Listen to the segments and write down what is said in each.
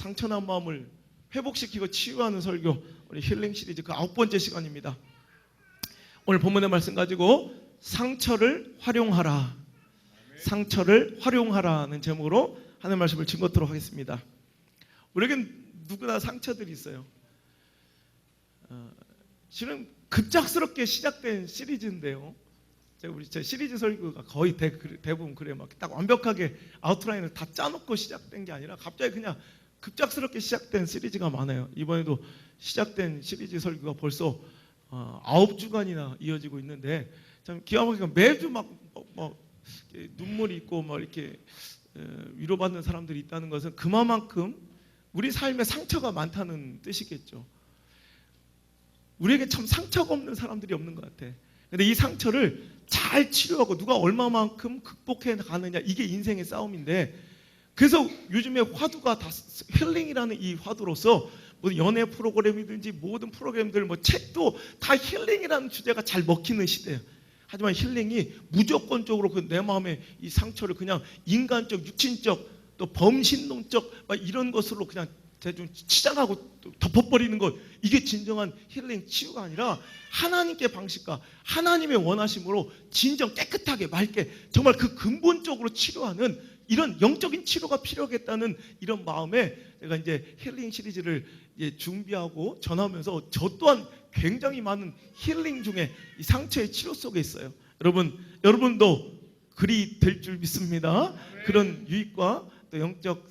상처난 마음을 회복시키고 치유하는 설교, 우리 힐링 시리즈 그 9번째 시간입니다. 오늘 본문의 말씀 가지고 상처를 활용하라, 상처를 활용하라는 제목으로 하는 말씀을 증거토록 하겠습니다. 우리에겐 누구나 상처들이 있어요. 실은 급작스럽게 시작된 시리즈인데요, 제 시리즈 설교가 거의 대부분 그래요. 막 딱 완벽하게 아웃라인을 다 짜놓고 시작된 게 아니라 갑자기 그냥 급작스럽게 시작된 시리즈가 많아요. 이번에도 시작된 시리즈 설교가 벌써 9주간이나 이어지고 있는데, 참 기가 막히게 매주 막 눈물이 있고 막 이렇게 위로받는 사람들이 있다는 것은 그만큼 우리 삶에 상처가 많다는 뜻이겠죠. 우리에게 참 상처가 없는 사람들이 없는 것 같아. 근데 이 상처를 잘 치료하고 누가 얼마만큼 극복해 가느냐, 이게 인생의 싸움인데, 그래서 요즘에 화두가 다 힐링이라는 이 화두로서 뭐 연애 프로그램이든지 모든 프로그램들, 뭐 책도 다 힐링이라는 주제가 잘 먹히는 시대예요. 하지만 힐링이 무조건적으로 그 내 마음의 이 상처를 그냥 인간적, 육신적, 또 범신론적 막 이런 것으로 그냥 대충 치장하고 덮어버리는 것, 이게 진정한 힐링 치유가 아니라 하나님께 방식과 하나님의 원하심으로 진정 깨끗하게 맑게 정말 그 근본적으로 치료하는 이런 영적인 치료가 필요하겠다는 이런 마음에 제가 이제 힐링 시리즈를 준비하고 전하면서 저 또한 굉장히 많은 힐링 중에 이 상처의 치료 속에 있어요. 여러분도 그리 될 줄 믿습니다. 그런 유익과 또 영적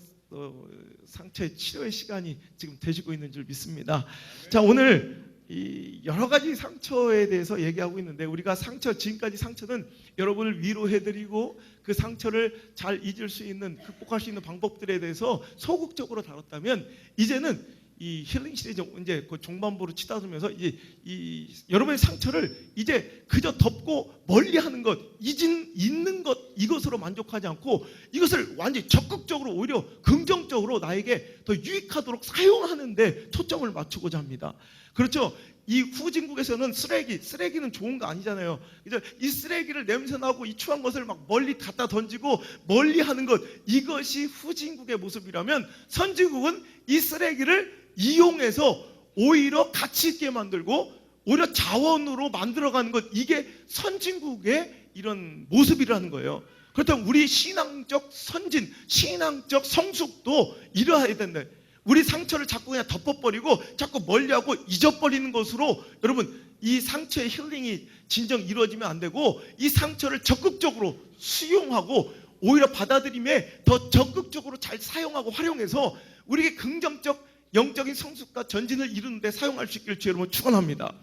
상처의 치료의 시간이 지금 되시고 있는 줄 믿습니다. 자, 오늘 이 여러 가지 상처에 대해서 얘기하고 있는데, 우리가 지금까지 상처는 여러분을 위로해드리고 그 상처를 잘 잊을 수 있는, 극복할 수 있는 방법들에 대해서 소극적으로 다뤘다면, 이제는 이 힐링 시리즈 이제 그 종반부로 치닫으면서 이 여러분의 상처를 이제 그저 덮고 멀리하는 것, 잊는 것, 이것으로 만족하지 않고 이것을 완전히 적극적으로 오히려 긍정적으로 나에게 더 유익하도록 사용하는 데 초점을 맞추고자 합니다. 그렇죠? 이 후진국에서는 쓰레기는 좋은 거 아니잖아요. 이제 이 쓰레기를 냄새나고 이 추한 것을 막 멀리 갖다 던지고 멀리 하는 것, 이것이 후진국의 모습이라면, 선진국은 이 쓰레기를 이용해서 오히려 가치 있게 만들고 오히려 자원으로 만들어가는 것, 이게 선진국의 이런 모습이라는 거예요. 그렇다면 우리 신앙적 선진, 신앙적 성숙도 이러해야 된다. 우리 상처를 자꾸 그냥 덮어버리고 자꾸 멀리하고 잊어버리는 것으로 여러분 이 상처의 힐링이 진정 이루어지면 안 되고, 이 상처를 적극적으로 수용하고 오히려 받아들임에 더 적극적으로 잘 사용하고 활용해서 우리에게 긍정적 영적인 성숙과 전진을 이루는 데 사용할 수 있기를 여러분 축원합니다.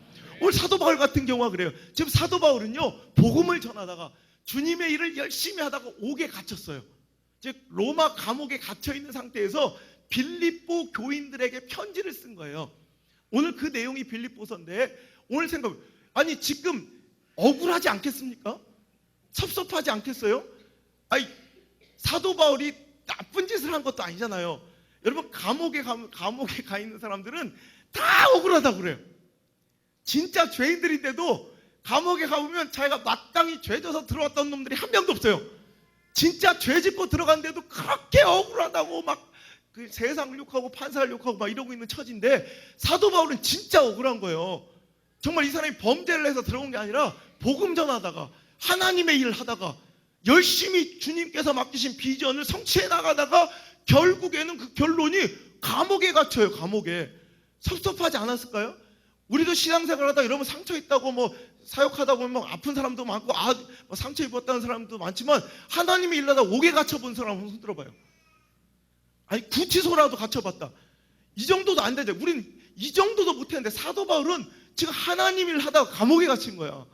오늘 사도 바울 같은 경우가 그래요. 지금 사도 바울은요, 복음을 전하다가 주님의 일을 열심히 하다가 옥에 갇혔어요. 즉 로마 감옥에 갇혀 있는 상태에서 빌립보 교인들에게 편지를 쓴 거예요. 오늘 그 내용이 빌립보서인데, 오늘 생각, 아니 지금 억울하지 않겠습니까? 섭섭하지 않겠어요? 아니 사도 바울이 나쁜 짓을 한 것도 아니잖아요. 여러분 감옥에 가 있는 사람들은 다 억울하다고 그래요. 진짜 죄인들인데도 감옥에 가보면 자기가 마땅히 죄져서 들어왔던 놈들이 한 명도 없어요. 진짜 죄 짓고 들어갔는데도 그렇게 억울하다고 막 그 세상을 욕하고 판사를 욕하고 막 이러고 있는 처지인데, 사도 바울은 진짜 억울한 거예요. 정말 이 사람이 범죄를 해서 들어온 게 아니라 복음 전하다가 하나님의 일을 하다가 열심히 주님께서 맡기신 비전을 성취해 나가다가 결국에는 그 결론이 감옥에 갇혀요. 감옥에. 섭섭하지 않았을까요? 우리도 신앙생활하다 여러분 상처 있다고 뭐 사역하다 보면 뭐 아픈 사람도 많고 뭐 상처 입었다는 사람도 많지만, 하나님의 일하다 옥에 갇혀본 사람 한번 손 들어봐요. 아니 구치소라도 갇혀봤다. 이 정도도 안 되죠. 우린 이 정도도 못했는데 사도 바울은 지금 하나님 일 하다가 감옥에 갇힌 거야.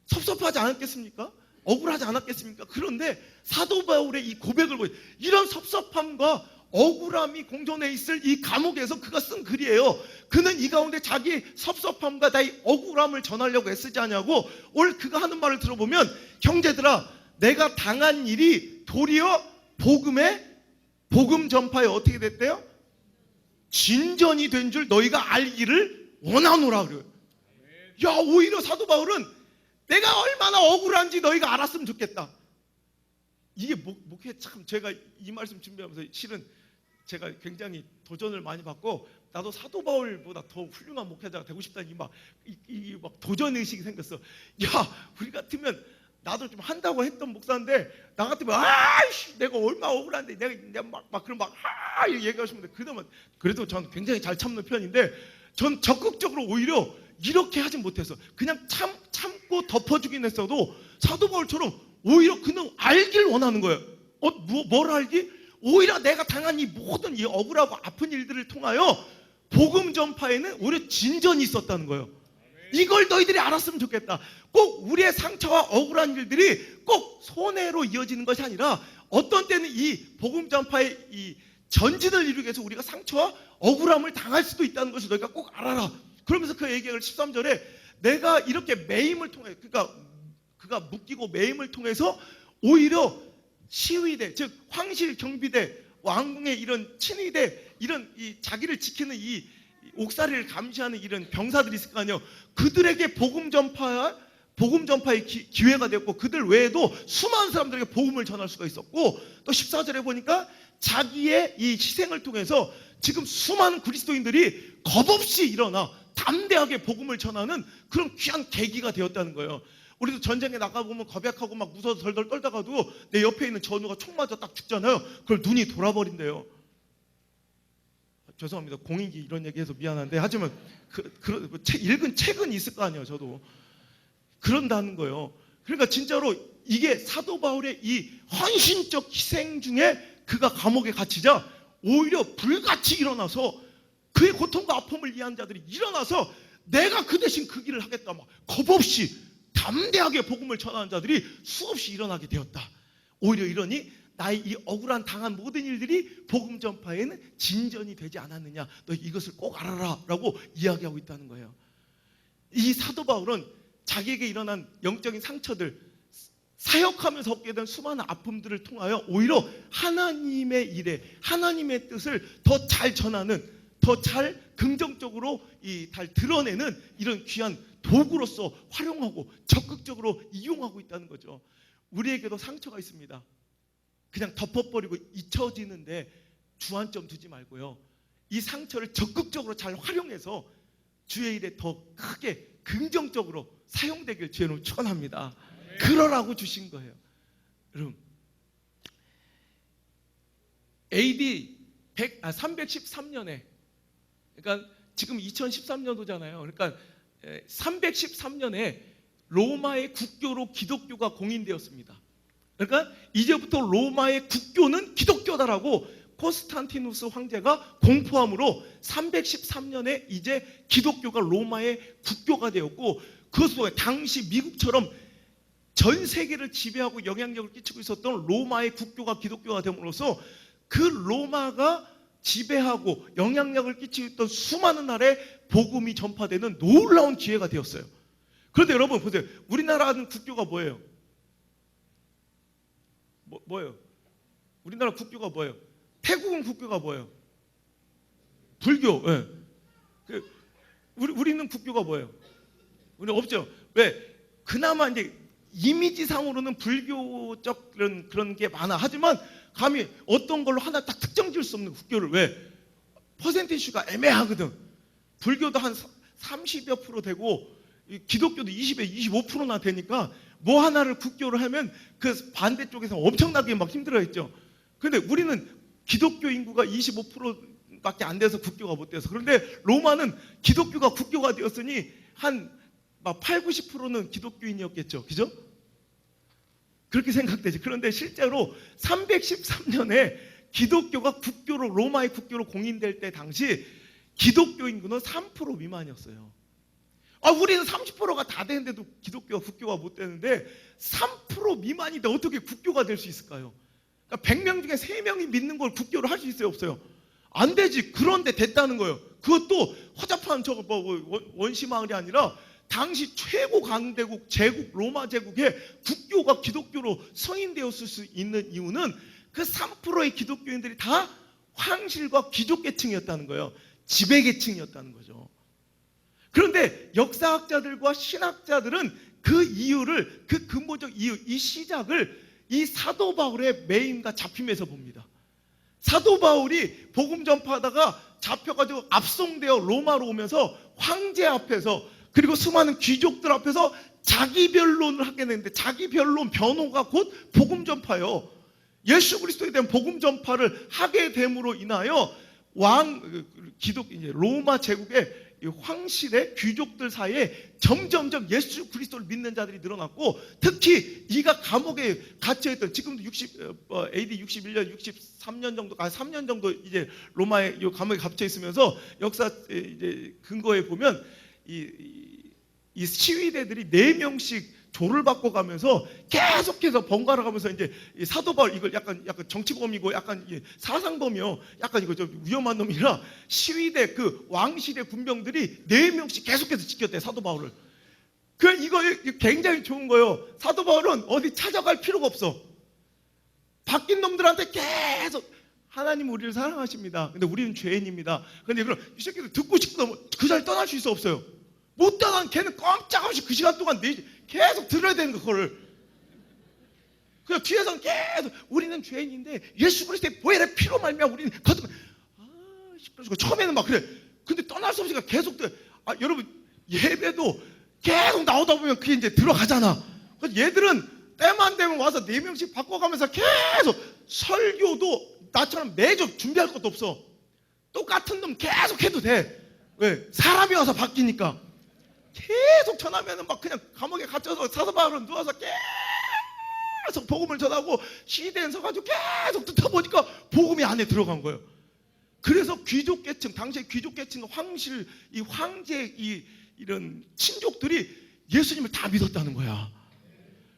섭섭하지 않았겠습니까? 억울하지 않았겠습니까? 그런데 사도 바울의 이 고백을 보여, 이런 섭섭함과 억울함이 공존해 있을 이 감옥에서 그가 쓴 글이에요. 그는 이 가운데 자기 섭섭함과 나의 억울함을 전하려고 애쓰지 않냐고. 오늘 그가 하는 말을 들어보면, 형제들아 내가 당한 일이 도리어 복음 전파에 어떻게 됐대요? 진전이 된 줄 너희가 알기를 원하노라 그래요. 야, 오히려 사도 바울은 내가 얼마나 억울한지 너희가 알았으면 좋겠다. 이게 목회 참, 제가 이 말씀 준비하면서 실은 제가 굉장히 도전을 많이 받고 나도 사도 바울보다 더 훌륭한 목회자가 되고 싶다는 막 도전 의식이 생겼어. 야, 우리 같으면 나도 좀 한다고 했던 목사인데 나 같으면 아이씨 내가 얼마나 억울한데 내가 막 그런 얘기하시면 돼. 그래도 전 굉장히 잘 참는 편인데 전 적극적으로 오히려 이렇게 하진 못해서 그냥 참고 덮어주긴 했어도 사도 바울처럼 오히려 그는 알길 원하는 거예요. 뭘 알기? 오히려 내가 당한 이 모든 이 억울하고 아픈 일들을 통하여 복음 전파에는 오히려 진전이 있었다는 거예요. 이걸 너희들이 알았으면 좋겠다. 꼭 우리의 상처와 억울한 일들이 꼭 손해로 이어지는 것이 아니라 어떤 때는 이 복음 전파의 이 전진을 이루기 위해서 우리가 상처와 억울함을 당할 수도 있다는 것을 너희가 꼭 알아라. 그러면서 그 얘기를 13절에 내가 이렇게 매임을 통해 그러니까 그가 묶이고 매임을 통해서 오히려 시위대 즉 황실 경비대 왕궁의 이런 친위대 이런 이 자기를 지키는 이 옥살이를 감시하는 이런 병사들이 있을 거 아니에요. 그들에게 복음 전파의 기회가 되었고 그들 외에도 수많은 사람들에게 복음을 전할 수가 있었고 또 14절에 보니까 자기의 이 희생을 통해서 지금 수많은 그리스도인들이 겁없이 일어나 담대하게 복음을 전하는 그런 귀한 계기가 되었다는 거예요. 우리도 전쟁에 나가보면 겁약하고 막 무서워서 덜덜 떨다가도 내 옆에 있는 전우가 총 맞아 딱 죽잖아요. 그걸 눈이 돌아버린대요. 죄송합니다. 공익이 이런 얘기해서 미안한데 하지만 읽은 책은 있을 거 아니에요. 저도 그런다는 거예요. 그러니까 진짜로 이게 사도 바울의 이 헌신적 희생 중에 그가 감옥에 갇히자 오히려 불같이 일어나서 그의 고통과 아픔을 이해한 자들이 일어나서 내가 그 대신 그 길을 하겠다 막 겁없이 담대하게 복음을 전하는 자들이 수없이 일어나게 되었다. 오히려 이러니 나의 이 억울한 당한 모든 일들이 복음 전파에는 진전이 되지 않았느냐. 너 이것을 꼭 알아라 라고 이야기하고 있다는 거예요. 이 사도 바울은 자기에게 일어난 영적인 상처들 사역하면서 얻게 된 수많은 아픔들을 통하여 오히려 하나님의 일에 하나님의 뜻을 더 잘 전하는 더 잘 긍정적으로 잘 드러내는 이런 귀한 도구로서 활용하고 적극적으로 이용하고 있다는 거죠. 우리에게도 상처가 있습니다. 그냥 덮어버리고 잊혀지는데 주안점 두지 말고요. 이 상처를 적극적으로 잘 활용해서 주의 일에 더 크게 긍정적으로 사용되길 주의는 축원합니다. 그러라고 주신 거예요. 여러분 AD 313년에 그러니까 지금 2013년도잖아요. 그러니까 313년에 로마의 국교로 기독교가 공인되었습니다. 그러니까 이제부터 로마의 국교는 기독교다라고 콘스탄티누스 황제가 공포함으로 313년에 이제 기독교가 로마의 국교가 되었고 그 속에 당시 미국처럼 전 세계를 지배하고 영향력을 끼치고 있었던 로마의 국교가 기독교가 됨으로써 그 로마가 지배하고 영향력을 끼치고 있던 수많은 나라에 복음이 전파되는 놀라운 기회가 되었어요. 그런데 여러분 보세요. 우리나라는 국교가 뭐예요? 뭐예요? 우리나라 국교가 뭐예요? 태국은 국교가 뭐예요? 불교. 네. 우리는 국교가 뭐예요? 우리는 없죠. 왜? 그나마 이제 이미지상으로는 불교적 그런 게 많아. 하지만 감히 어떤 걸로 하나 딱 특정 지을 수 없는 국교를 왜? 퍼센티지가 애매하거든. 불교도 한 30여 프로 되고 기독교도 20에 25%나 되니까 뭐 하나를 국교로 하면 그 반대쪽에서 엄청나게 막 힘들어했죠. 그런데 우리는 기독교 인구가 25%밖에 안 돼서 국교가 못 돼서 그런데 로마는 기독교가 국교가 되었으니 한 8, 90%는 기독교인이었겠죠. 그죠? 그렇게 생각되지. 그런데 실제로 313년에 기독교가 국교로 로마의 국교로 공인될 때 당시 기독교 인구는 3% 미만이었어요. 우리는 30%가 다 되는데도 기독교가 국교가 못 되는데 3% 미만인데 어떻게 국교가 될 수 있을까요? 그러니까 100명 중에 3명이 믿는 걸 국교로 할 수 있어요, 없어요? 안 되지. 그런데 됐다는 거예요. 그것도 허접한 원시마을이 아니라 당시 최고 강대국 제국 로마 제국의 국교가 기독교로 성인되었을 수 있는 이유는 그 3%의 기독교인들이 다 황실과 귀족계층이었다는 거예요. 지배계층이었다는 거죠. 그런데 역사학자들과 신학자들은 그 이유를 그 근본적 이유, 이 시작을 이 사도 바울의 매임과 잡힘에서 봅니다. 사도 바울이 복음 전파하다가 잡혀가지고 압송되어 로마로 오면서 황제 앞에서 그리고 수많은 귀족들 앞에서 자기 변론을 하게 되는데, 자기 변론, 변호가 곧 복음 전파요. 예수 그리스도에 대한 복음 전파를 하게 됨으로 인하여 로마 제국의 황실의 귀족들 사이에 점점점 예수 그리스도를 믿는 자들이 늘어났고, 특히 이가 감옥에 갇혀있던, 지금도 AD 61년, 63년 정도, 3년 정도 이제 로마의 이 감옥에 갇혀 있으면서 역사 이제 근거에 보면 이 시위대들이 4명씩 조를 받고 가면서 계속해서 번갈아 가면서 이제 사도 바울 이걸 약간 정치범이고 약간 사상범이요. 약간 이거 좀 위험한 놈이라 시위대 그 왕실의 군병들이 4명씩 계속해서 지켰대, 사도 바울을. 이거 굉장히 좋은 거예요. 사도 바울은 어디 찾아갈 필요가 없어. 바뀐 놈들한테 계속 하나님 우리를 사랑하십니다. 근데 우리는 죄인입니다. 근데 그럼 이 새끼들 듣고 싶어도 그 자리 떠날 수 없어요. 못 떠난 걔는 꼼짝없이 그 시간 동안 계속 들어야 되는 그거를. 그냥 뒤에서는 계속 우리는 죄인인데 예수 그리스도의 보혈의 피로 말미암아 우리는 거듭. 처음에는 막 그래. 근데 떠날 수 없으니까 계속 여러분 예배도 계속 나오다 보면 그게 이제 들어가잖아. 그래서 얘들은 때만 되면 와서 4명씩 바꿔가면서 계속 설교도 나처럼 매주 준비할 것도 없어. 똑같은 놈 계속 해도 돼. 왜? 사람이 와서 바뀌니까. 계속 전하면은 막 그냥 감옥에 갇혀서 사도 바울은 누워서 계속 복음을 전하고 시대에 서가지고 계속 듣다 보니까 복음이 안에 들어간 거예요. 그래서 귀족계층, 당시의 귀족계층, 황실, 이 황제, 이런 친족들이 예수님을 다 믿었다는 거야.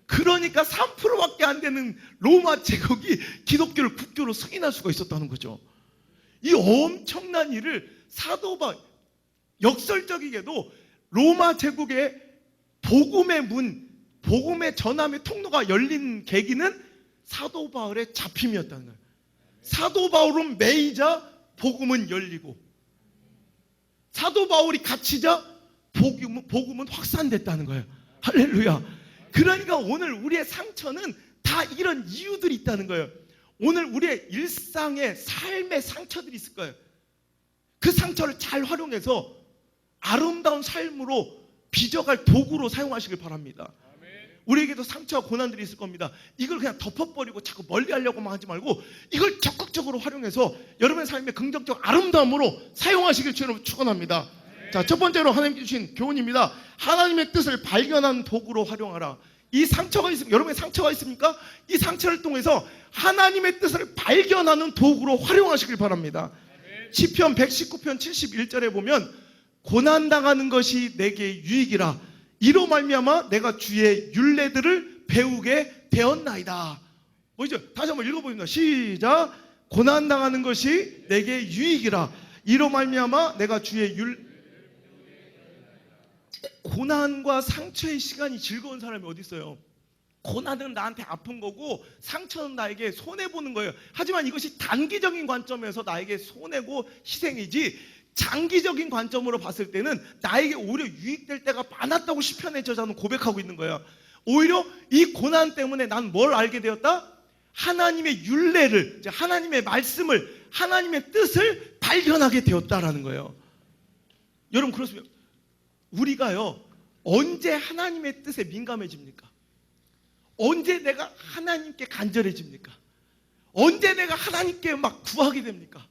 그러니까 3%밖에 안 되는 로마 제국이 기독교를 국교로 승인할 수가 있었다는 거죠. 이 엄청난 일을 사도 바울, 역설적이게도 로마 제국의 복음의 문, 복음의 전함의 통로가 열린 계기는 사도 바울의 잡힘이었다는 거예요. 사도 바울은 매이자 복음은 열리고, 사도 바울이 갇히자 복음은 확산됐다는 거예요. 할렐루야. 그러니까 오늘 우리의 상처는 다 이런 이유들이 있다는 거예요. 오늘 우리의 일상의 삶의 상처들이 있을 거예요. 그 상처를 잘 활용해서 아름다운 삶으로 빚어갈 도구로 사용하시길 바랍니다. 우리에게도 상처와 고난들이 있을 겁니다. 이걸 그냥 덮어버리고 자꾸 멀리하려고만 하지 말고 이걸 적극적으로 활용해서 여러분의 삶의 긍정적 아름다움으로 사용하시길 주로 축원합니다. 자, 첫 번째로 하나님께 주신 교훈입니다. 하나님의 뜻을 발견하는 도구로 활용하라. 이 상처가 있습니까? 여러분의 상처가 있습니까? 이 상처를 통해서 하나님의 뜻을 발견하는 도구로 활용하시길 바랍니다. 시편 119편 71절에 보면 고난당하는 것이 내게 유익이라. 이로 말미암아 내가 주의 율례들을 배우게 되었나이다. 뭐죠? 다시 한번 읽어보겠습니다. 시작. 고난당하는 것이 내게 유익이라. 이로 말미암아 내가 주의 고난과 상처의 시간이 즐거운 사람이 어디 있어요? 고난은 나한테 아픈 거고 상처는 나에게 손해보는 거예요. 하지만 이것이 단기적인 관점에서 나에게 손해고 희생이지, 장기적인 관점으로 봤을 때는 나에게 오히려 유익될 때가 많았다고 시편의 저자는 고백하고 있는 거예요. 오히려 이 고난 때문에 난 뭘 알게 되었다? 하나님의 율례를, 하나님의 말씀을, 하나님의 뜻을 발견하게 되었다라는 거예요. 여러분 그렇습니다. 우리가요 언제 하나님의 뜻에 민감해집니까? 언제 내가 하나님께 간절해집니까? 언제 내가 하나님께 막 구하게 됩니까?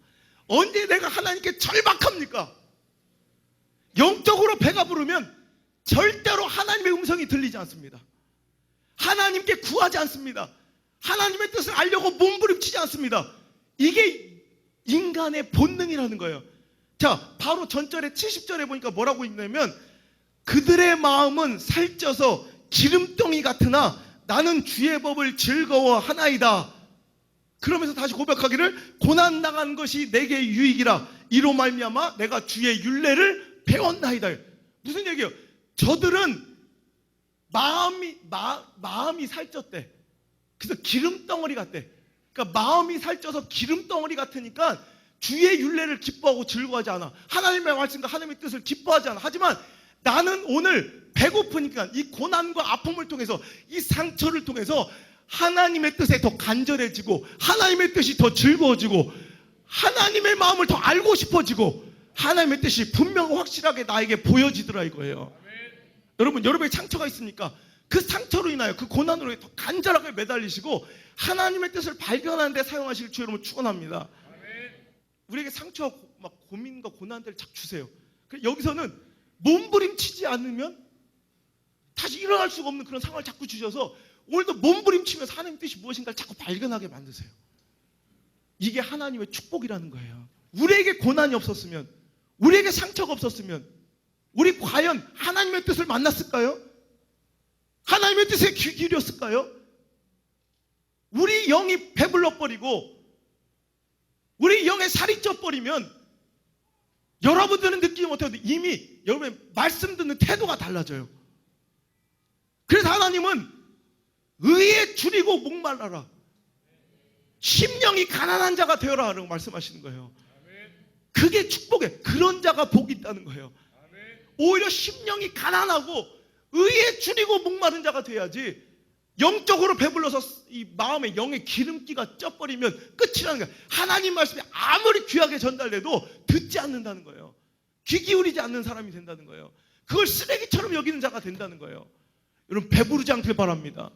언제 내가 하나님께 절박합니까? 영적으로 배가 부르면 절대로 하나님의 음성이 들리지 않습니다. 하나님께 구하지 않습니다. 하나님의 뜻을 알려고 몸부림치지 않습니다. 이게 인간의 본능이라는 거예요. 자, 바로 전절에 70절에 보니까 뭐라고 있냐면 그들의 마음은 살쪄서 기름덩이 같으나 나는 주의 법을 즐거워하나이다. 그러면서 다시 고백하기를 고난당한 것이 내게 유익이라. 이로 말미암아 내가 주의 율례를 배웠나이다. 무슨 얘기예요? 저들은 마음이 살쪘대. 그래서 기름덩어리 같대. 그러니까 마음이 살쪄서 기름덩어리 같으니까 주의 율례를 기뻐하고 즐거워하지 않아. 하나님의 말씀과 하나님의 뜻을 기뻐하지 않아. 하지만 나는 오늘 배고프니까 이 고난과 아픔을 통해서, 이 상처를 통해서 하나님의 뜻에 더 간절해지고 하나님의 뜻이 더 즐거워지고 하나님의 마음을 더 알고 싶어지고 하나님의 뜻이 분명히 확실하게 나에게 보여지더라 이거예요. 여러분, 여러분의 상처가 있습니까? 그 상처로 인하여 그 고난으로 더 간절하게 매달리시고 하나님의 뜻을 발견하는 데 사용하실 주 여러분 축원합니다. 우리에게 상처와 막 고민과 고난들을 자꾸 주세요. 여기서는 몸부림치지 않으면 다시 일어날 수가 없는 그런 상황을 자꾸 주셔서 오늘도 몸부림치면서 하나님의 뜻이 무엇인가를 자꾸 발견하게 만드세요. 이게 하나님의 축복이라는 거예요. 우리에게 고난이 없었으면, 우리에게 상처가 없었으면 우리 과연 하나님의 뜻을 만났을까요? 하나님의 뜻에 귀 기울였을까요? 우리 영이 배불러버리고 우리 영의 살이 쪄버리면 여러분들은 느끼지 못해도 이미 여러분의 말씀 듣는 태도가 달라져요. 그래서 하나님은 의에 줄이고 목말라라, 심령이 가난한 자가 되어라 라고 말씀하시는 거예요. 그게 축복이에요. 그런 자가 복이 있다는 거예요. 오히려 심령이 가난하고 의에 줄이고 목마른 자가 돼야지, 영적으로 배불러서 이 마음에 영의 기름기가 쪄버리면 끝이라는 거예요. 하나님 말씀이 아무리 귀하게 전달돼도 듣지 않는다는 거예요. 귀 기울이지 않는 사람이 된다는 거예요. 그걸 쓰레기처럼 여기는 자가 된다는 거예요. 여러분, 배부르지 않길 바랍니다.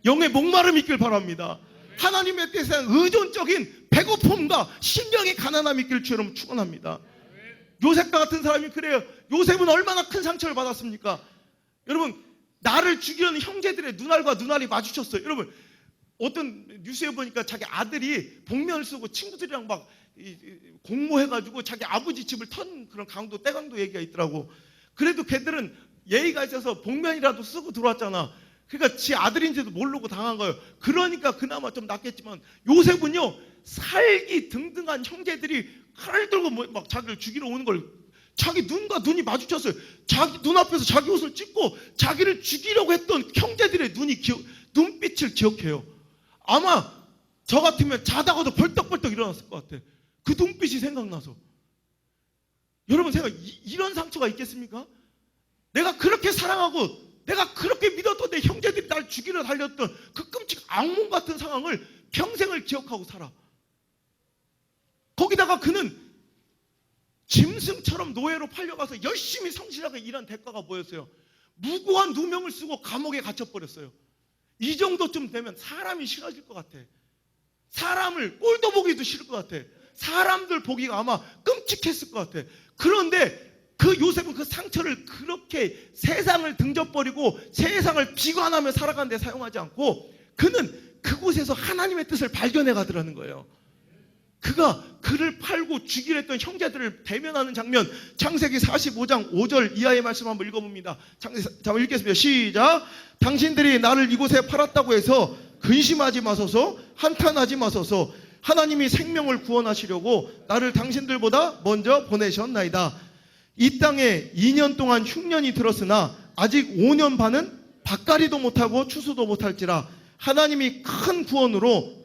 영의 목마름이 있길 바랍니다. 하나님의 뜻에 대한 의존적인 배고픔과 심령의 가난함이 있길 주 여러분 축원합니다. 요셉과 같은 사람이 그래요. 요셉은 얼마나 큰 상처를 받았습니까? 여러분, 나를 죽이려는 형제들의 눈알과 눈알이 마주쳤어요. 여러분, 어떤 뉴스에 보니까 자기 아들이 복면을 쓰고 친구들이랑 막 공모해가지고 자기 아버지 집을 턴 그런 강도, 때강도 얘기가 있더라고. 그래도 걔들은 예의가 있어서 복면이라도 쓰고 들어왔잖아. 그러니까 지 아들인지도 모르고 당한 거예요. 그러니까 그나마 좀 낫겠지만 요셉은요, 살기 등등한 형제들이 칼을 들고 막 자기를 죽이러 오는 걸 자기 눈과 눈이 마주쳤어요. 자기 눈앞에서 자기 옷을 찢고 자기를 죽이려고 했던 형제들의 눈빛을 기억해요. 아마 저 같으면 자다가도 벌떡벌떡 일어났을 것 같아. 그 눈빛이 생각나서. 여러분, 이런 상처가 있겠습니까? 내가 그렇게 사랑하고 내가 그렇게 믿었던 내 형제들이 날 죽이려 달렸던 그 끔찍한 악몽 같은 상황을 평생을 기억하고 살아. 거기다가 그는 짐승처럼 노예로 팔려가서 열심히 성실하게 일한 대가가 뭐였어요? 무고한 누명을 쓰고 감옥에 갇혀버렸어요. 이 정도쯤 되면 사람이 싫어질 것 같아. 사람을 꼴도 보기도 싫을 것 같아. 사람들 보기가 아마 끔찍했을 것 같아. 그런데 그 요셉은 그 상처를 그렇게 세상을 등져버리고 세상을 비관하며 살아가는 데 사용하지 않고 그는 그곳에서 하나님의 뜻을 발견해 가더라는 거예요. 그가 그를 팔고 죽이려 했던 형제들을 대면하는 장면, 창세기 45장 5절 이하의 말씀 한번 읽어봅니다. 자, 읽겠습니다. 시작. 당신들이 나를 이곳에 팔았다고 해서 근심하지 마소서, 한탄하지 마소서. 하나님이 생명을 구원하시려고 나를 당신들보다 먼저 보내셨나이다. 이 땅에 2년 동안 흉년이 들었으나 아직 5년 반은 밭갈이도 못하고 추수도 못할지라 하나님이 큰 구원으로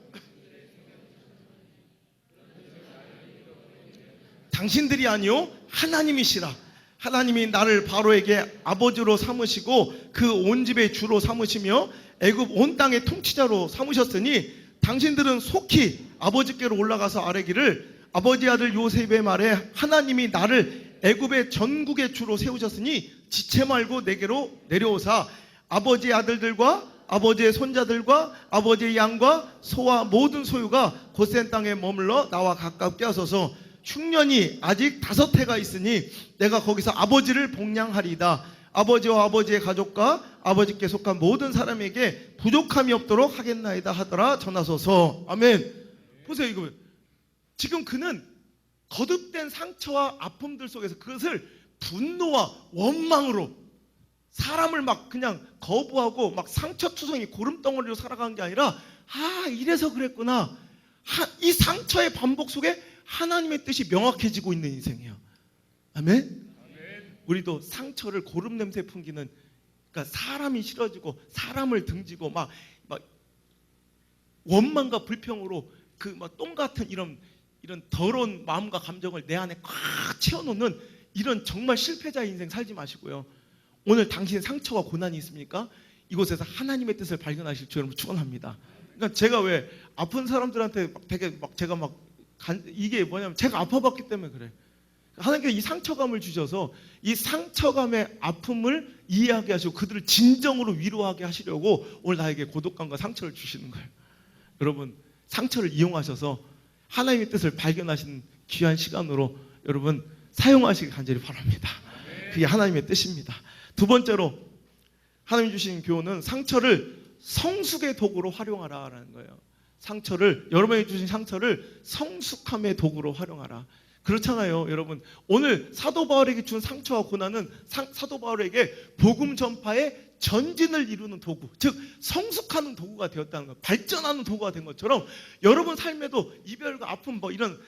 당신들이 아니요 하나님이시라. 하나님이 나를 바로에게 아버지로 삼으시고 그 온 집의 주로 삼으시며 애굽 온 땅의 통치자로 삼으셨으니 당신들은 속히 아버지께로 올라가서 아뢰기를 아버지 아들 요셉의 말에 하나님이 나를 애굽의 전국의 주로 세우셨으니 지체 말고 내게로 내려오사 아버지의 아들들과 아버지의 손자들과 아버지의 양과 소와 모든 소유가 곧센 땅에 머물러 나와 가깝게 하소서. 흉년이 아직 5해가 있으니 내가 거기서 아버지를 복량하리이다. 아버지와 아버지의 가족과 아버지께 속한 모든 사람에게 부족함이 없도록 하겠나이다 하더라 전하소서. 아멘. 보세요, 이거 지금 그는 거듭된 상처와 아픔들 속에서 그것을 분노와 원망으로 사람을 막 그냥 거부하고 막 상처투성이 고름덩어리로 살아가는 게 아니라 이래서 그랬구나. 이 상처의 반복 속에 하나님의 뜻이 명확해지고 있는 인생이에요. 아멘? 우리도 상처를 고름 냄새 풍기는, 그러니까 사람이 싫어지고 사람을 등지고 막 원망과 불평으로 그 막 똥 같은 이런 더러운 마음과 감정을 내 안에 꽉 채워놓는 이런 정말 실패자의 인생 살지 마시고요. 오늘 당신의 상처와 고난이 있습니까? 이곳에서 하나님의 뜻을 발견하실 줄 여러분 축원합니다. 그러니까 제가 왜 아픈 사람들한테 되게 제가 이게 뭐냐면 제가 아파봤기 때문에 그래. 하나님께서 이 상처감을 주셔서 이 상처감의 아픔을 이해하게 하시고 그들을 진정으로 위로하게 하시려고 오늘 나에게 고독감과 상처를 주시는 거예요. 여러분, 상처를 이용하셔서 하나님의 뜻을 발견하시는 귀한 시간으로 여러분 사용하시기 간절히 바랍니다. 그게 하나님의 뜻입니다. 두 번째로 하나님 주신 교훈은 상처를 성숙의 도구로 활용하라라는 거예요. 여러분이 주신 상처를 성숙함의 도구로 활용하라. 그렇잖아요, 여러분. 오늘 사도 바울에게 준 상처와 고난은 사도 바울에게 복음 전파의 전진을 이루는 도구, 즉 성숙하는 도구가 되었다는 거예요. 발전하는 도구가 된 것처럼 여러분 삶에도 이별과 아픔, 이런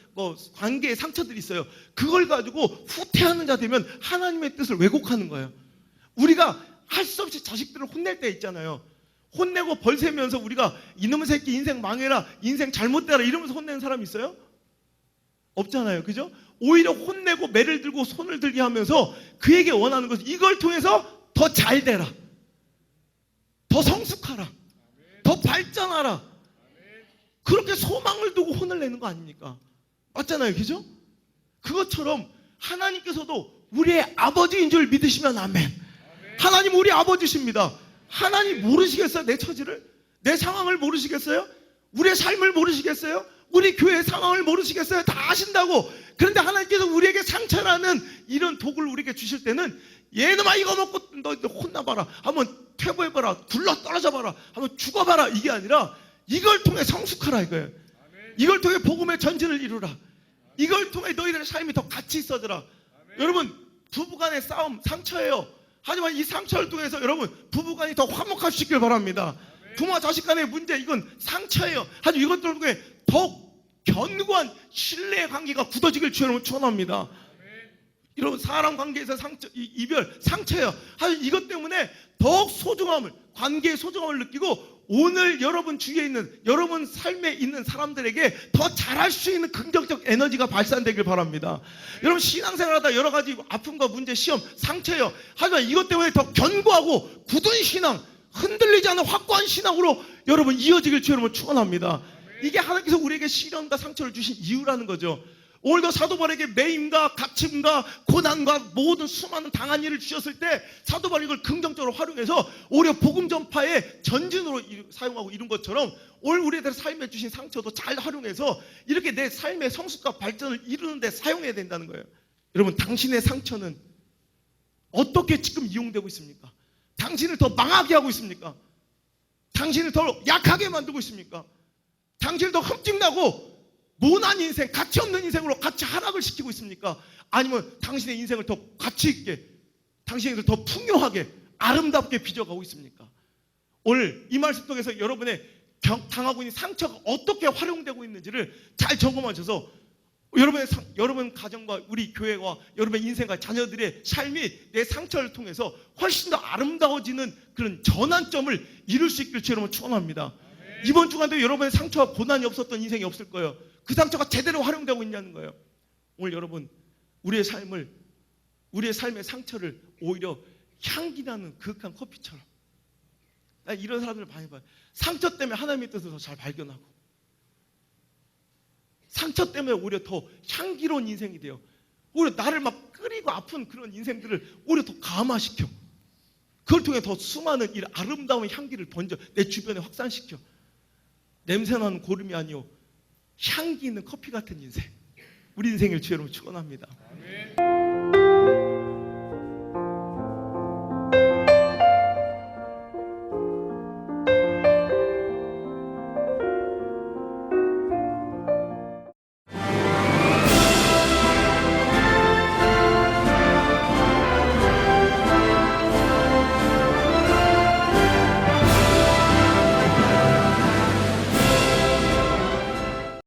관계의 상처들이 있어요. 그걸 가지고 후퇴하는 자 되면 하나님의 뜻을 왜곡하는 거예요. 우리가 할 수 없이 자식들을 혼낼 때 있잖아요. 혼내고 벌세면서 우리가 이놈의 새끼 인생 망해라, 인생 잘못되라 이러면서 혼내는 사람 있어요? 없잖아요. 그죠? 오히려 혼내고 매를 들고 손을 들게 하면서 그에게 원하는 것은 이걸 통해서 더 잘 되라, 더 성숙하라, 더 발전하라, 그렇게 소망을 두고 혼을 내는 거 아닙니까? 맞잖아요. 그죠? 그것처럼 하나님께서도 우리의 아버지인 줄 믿으시면 아멘. 하나님 우리 아버지십니다. 하나님 모르시겠어요? 내 처지를? 내 상황을 모르시겠어요? 우리의 삶을 모르시겠어요? 우리 교회의 상황을 모르시겠어요? 다 아신다고. 그런데 하나님께서 우리에게 상처라는 이런 도구를 우리에게 주실 때는 얘놈아 이거 먹고 너 혼나봐라, 한번 퇴보해봐라, 굴러 떨어져봐라, 한번 죽어봐라, 이게 아니라 이걸 통해 성숙하라 이거예요. 이걸 통해 복음의 전진을 이루라. 이걸 통해 너희들의 삶이 더 가치 있어져라. 여러분, 부부간의 싸움 상처예요. 하지만 이 상처를 통해서 여러분 부부간이 더 화목할 수 있길 바랍니다. 부모와 자식 간의 문제, 이건 상처예요. 하지만 이것들을 통해 더 견고한 신뢰의 관계가 굳어지길 주여러분 축원합니다. 이런 사람 관계에서 이별 상처예요. 하지만 이것 때문에 더욱 소중함을, 관계의 소중함을 느끼고 오늘 여러분 주위에 있는, 여러분 삶에 있는 사람들에게 더 잘할 수 있는 긍정적 에너지가 발산되길 바랍니다. 여러분 신앙생활하다 여러 가지 아픔과 문제, 시험, 상처예요. 하지만 이것 때문에 더 견고하고 굳은 신앙, 흔들리지 않는 확고한 신앙으로 여러분 이어지길 주여러분 축원합니다. 이게 하나님께서 우리에게 시련과 상처를 주신 이유라는 거죠. 오늘도 사도 바울에게 매임과 갇힘과 고난과 모든 수많은 당한 일을 주셨을 때 사도 바울이 이걸 긍정적으로 활용해서 오히려 복음 전파의 전진으로 사용하고 이룬 것처럼 오늘 우리들 삶에 주신 상처도 잘 활용해서 이렇게 내 삶의 성숙과 발전을 이루는 데 사용해야 된다는 거예요. 여러분, 당신의 상처는 어떻게 지금 이용되고 있습니까? 당신을 더 망하게 하고 있습니까? 당신을 더 약하게 만들고 있습니까? 당신을 더 흠집나고 모난 인생, 가치 없는 인생으로 같이 하락을 시키고 있습니까? 아니면 당신의 인생을 더 가치 있게, 당신을 더 풍요하게, 아름답게 빚어가고 있습니까? 오늘 이 말씀 통해서 여러분의 당하고 있는 상처가 어떻게 활용되고 있는지를 잘 점검하셔서 여러분 가정과 우리 교회와 여러분의 인생과 자녀들의 삶이 내 상처를 통해서 훨씬 더 아름다워지는 그런 전환점을 이룰 수 있길 주여러분 축원합니다. 이번 주간도 여러분의 상처와 고난이 없었던 인생이 없을 거예요. 그 상처가 제대로 활용되고 있냐는 거예요. 오늘 여러분 우리의 삶의 상처를 오히려 향기나는 그윽한 커피처럼, 나 이런 사람들을 많이 봐요. 상처 때문에 하나님의 뜻을 더 잘 발견하고, 상처 때문에 오히려 더 향기로운 인생이 돼요. 오히려 나를 막 끓이고 아픈 그런 인생들을 오히려 더 감화시켜. 그걸 통해 더 수많은 이 아름다운 향기를 번져 내 주변에 확산시켜. 냄새나는 고름이 아니요 향기 있는 커피 같은 인생, 우리 인생을 주여 여러분 축원합니다. 아멘.